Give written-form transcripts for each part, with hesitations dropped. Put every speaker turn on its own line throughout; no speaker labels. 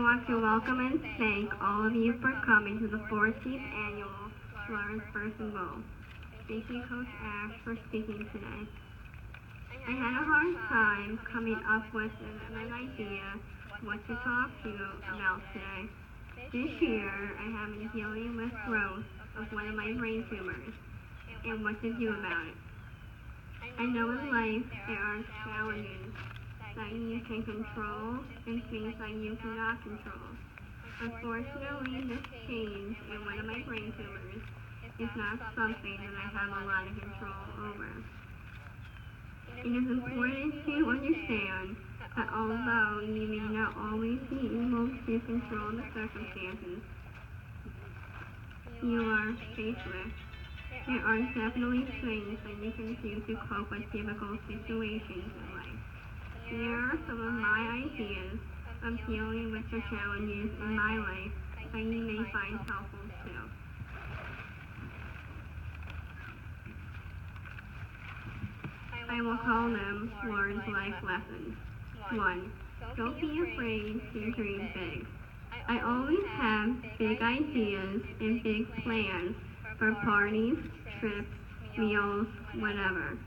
want to welcome and thank all of you for coming to the 14th Annual Lawrence Person Bowl. Thank you, Coach Ash, for speaking today. I had a hard time coming up with an idea what to talk to you about today. This year, I have been dealing with growth of one of my brain tumors and what to do about it. I know in life there are challenges that you can control and things that you cannot control. Unfortunately, this change in one of my brain tumors is not something that I have a lot of control over. It is important to understand that although you may not always be able to control the circumstances you are faced with, there are definitely things that you can do to cope with difficult situations in life. Here are some of my ideas of dealing with the challenges in my life that you may find helpful too. I will call them Lawrence Life Lessons. 1. Don't be afraid to dream big. I always have big ideas and big plans for parties, trips, meals, whatever.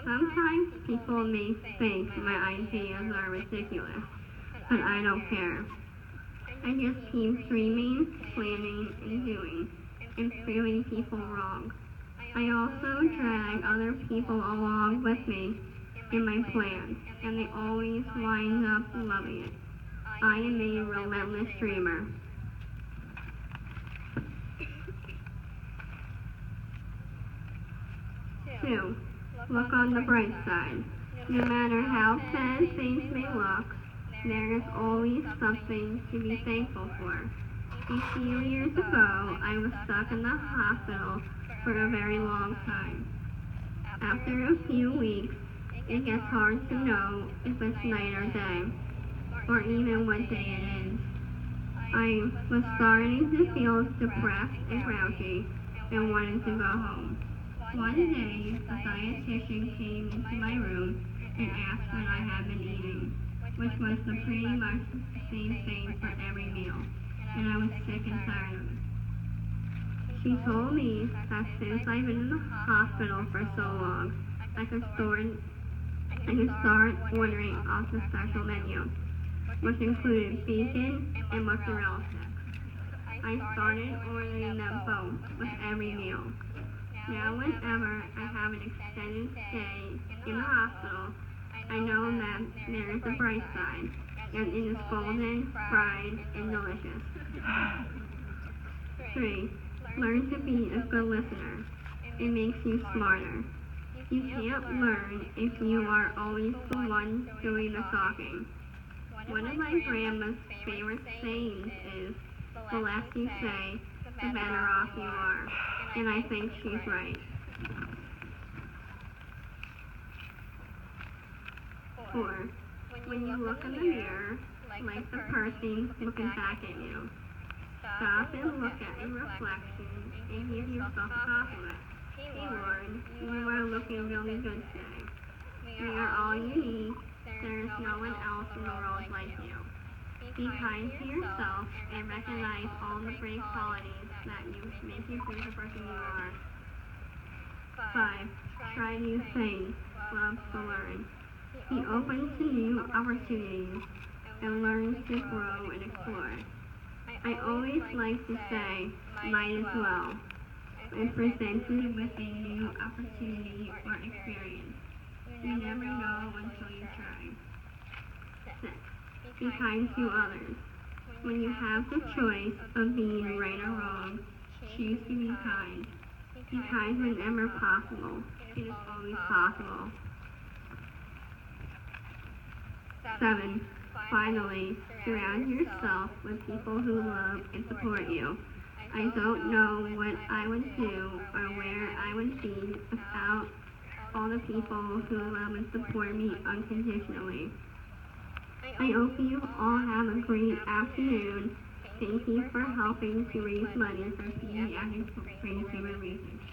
Sometimes people may think my ideas are ridiculous, but I don't care. I just keep dreaming, planning, and doing, and proving people wrong. I also drag other people along with me in my plans, and they always wind up loving it. I am a relentless dreamer. 2. Look on the bright side. No matter how bad things may look, there is always something to be thankful for. A few years ago, I was stuck in the hospital for a very long time. After a few weeks, it gets hard to know if it's night or day, or even what day it is. I was starting to feel depressed and grouchy and wanted to go home. One day, a dietitian came into my room and asked what I had been eating, which was pretty much the same thing for every meal, and I was sick and tired of it. She told me that since I've been in the hospital for so long, I could start ordering off the special menu, which included bacon and mozzarella sticks. I started ordering them both with every meal. Now whenever I have an extended stay in the hospital, I know that there is a bright side, and it is golden, fried, and delicious. 3. Learn to be a good listener. It makes you smarter. You can't learn if you are always the one doing the talking. One of my grandma's favorite sayings is, the less you say, the better off you are. And I think she's right. 4. When you look in the mirror, like the person looking back at you, stop and look at your reflection and give yourself a compliment. Hey Lauren, you are looking really good today. We are all unique. There is no one else in the world like you. Be kind to yourself and recognize all the great qualities that make you the person you are. 5. Try new things. Love to learn. Be open to new opportunities and learn to grow and explore. I always like to say, might as well, when presented with a new opportunity or experience. You never know until you try. 6. Be kind to others. When you have the choice of being right or wrong, choose to be kind. Be kind whenever possible. It is always possible. 7. Finally, surround yourself with people who love and support you. I don't know what I would do or where I would be without all the people who love and support me unconditionally. I hope you all have a great afternoon. Thank you for helping to raise money for pediatric brain tumor research.